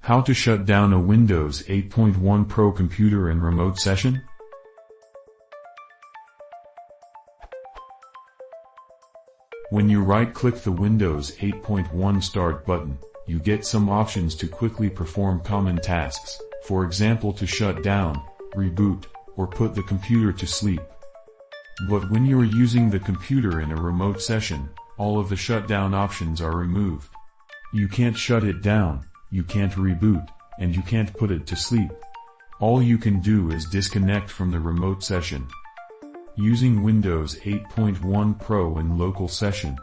How to shut down a Windows 8.1 Pro computer in remote session? When you right-click the Windows 8.1 Start button, you get some options to quickly perform common tasks, for example to shut down, reboot, or put the computer to sleep. But when you are using the computer in a remote session, all of the shutdown options are removed. You can't shut it down, you can't reboot, and you can't put it to sleep. All you can do is disconnect from the remote session. Using Windows 8.1 Pro in local session.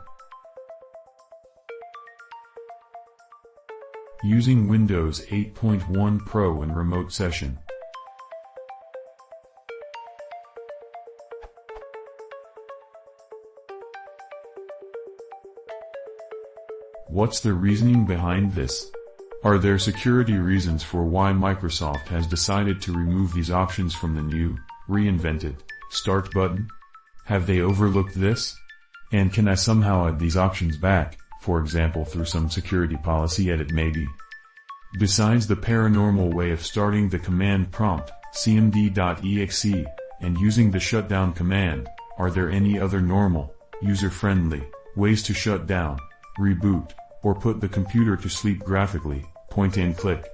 Using Windows 8.1 Pro in remote session. What's the reasoning behind this? Are there security reasons for why Microsoft has decided to remove these options from the new, reinvented, Start button? Have they overlooked this? And can I somehow add these options back, for example through some security policy edit maybe? Besides the paranormal way of starting the command prompt, cmd.exe, and using the shutdown command, are there any other normal, user-friendly, ways to shut down, reboot, or put the computer to sleep graphically, point and click?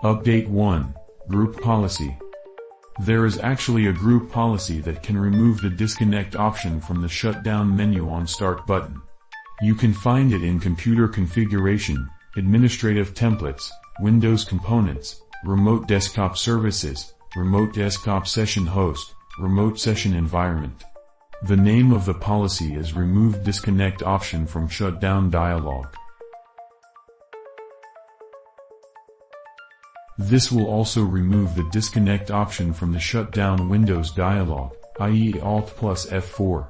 Update 1. Group Policy. There is actually a group policy that can remove the disconnect option from the shutdown menu on Start button. You can find it in Computer Configuration, Administrative Templates, Windows Components, Remote Desktop Services, Remote Desktop Session Host, Remote Session Environment. The name of the policy is Remove Disconnect Option from Shutdown dialog. This will also remove the disconnect option from the shutdown Windows dialog, i.e. Alt plus F4.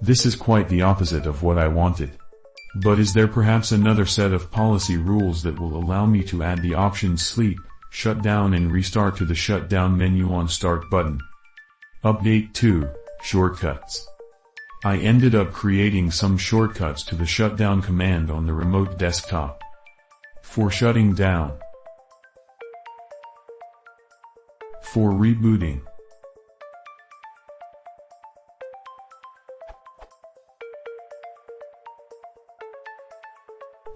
This is quite the opposite of what I wanted. But is there perhaps another set of policy rules that will allow me to add the options sleep, shut down and restart to the shutdown menu on Start button? Update 2. Shortcuts. I ended up creating some shortcuts to the shutdown command on the remote desktop. For shutting down. For rebooting.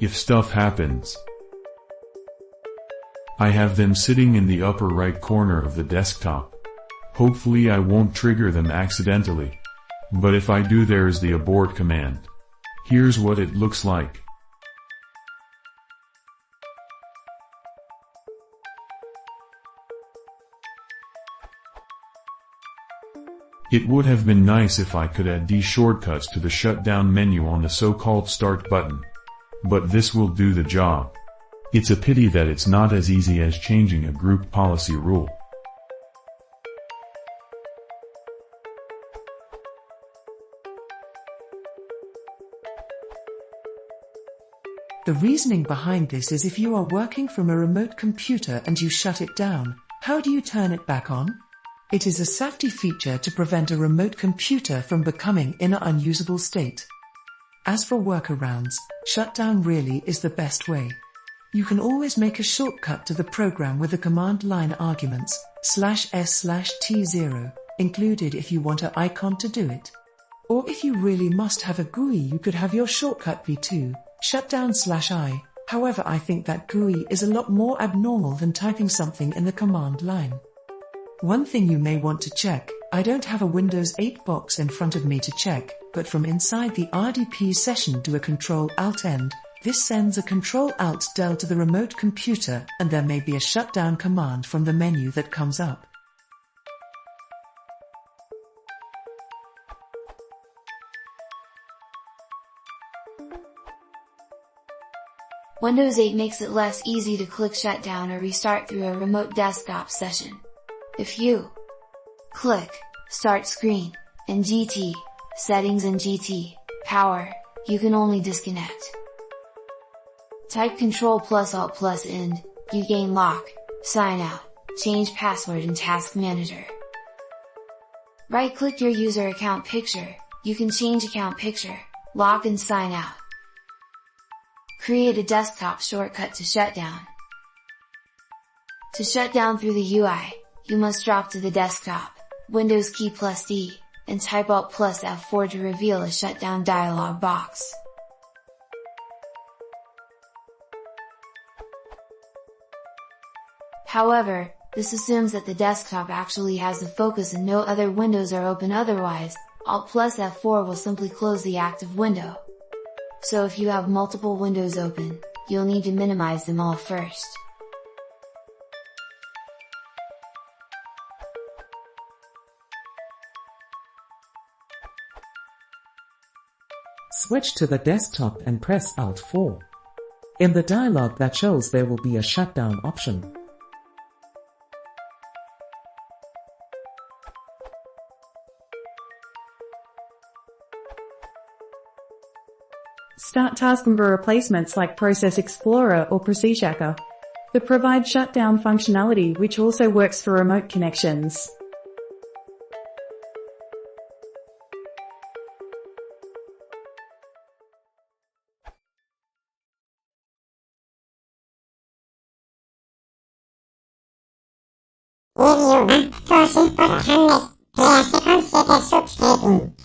If stuff happens. I have them sitting in the upper right corner of the desktop. Hopefully I won't trigger them accidentally. But if I do, there is the abort command. Here's what it looks like. It would have been nice if I could add these shortcuts to the shutdown menu on the so-called Start button. But this will do the job. It's a pity that it's not as easy as changing a group policy rule. The reasoning behind this is if you are working from a remote computer and you shut it down, how do you turn it back on? It is a safety feature to prevent a remote computer from becoming in an unusable state. As for workarounds, shutdown really is the best way. You can always make a shortcut to the program with the command line arguments /s/t0 included if you want an icon to do it. Or if you really must have a GUI, you could have your shortcut be to shutdown/i. However, I think that GUI is a lot more abnormal than typing something in the command line. One thing you may want to check, I don't have a Windows 8 box in front of me to check, but from inside the RDP session do a Control-Alt end. This sends a Control-Alt-del to the remote computer, and there may be a shutdown command from the menu that comes up. Windows 8 makes it less easy to click shutdown or restart through a remote desktop session. If you click Start Screen in GT, Settings in GT, Power, you can only disconnect. Type Ctrl+Alt+End, you gain lock, sign out, change password in Task Manager. Right-click your user account picture, you can change account picture, lock and sign out. Create a desktop shortcut to shut down. To shut down through the UI, you must drop to the desktop, Windows key plus D, and type Alt plus F4 to reveal a shutdown dialog box. However, this assumes that the desktop actually has the focus and no other windows are open, otherwise, Alt plus F4 will simply close the active window. So if you have multiple windows open, you'll need to minimize them all first. Switch to the desktop and press Alt 4. In the dialog that shows there will be a shutdown option. Start taskbar replacements like Process Explorer or Procedure. They provide shutdown functionality which also works for remote connections. Videoen, to si podkreślić, że sekund się też subskrybuj.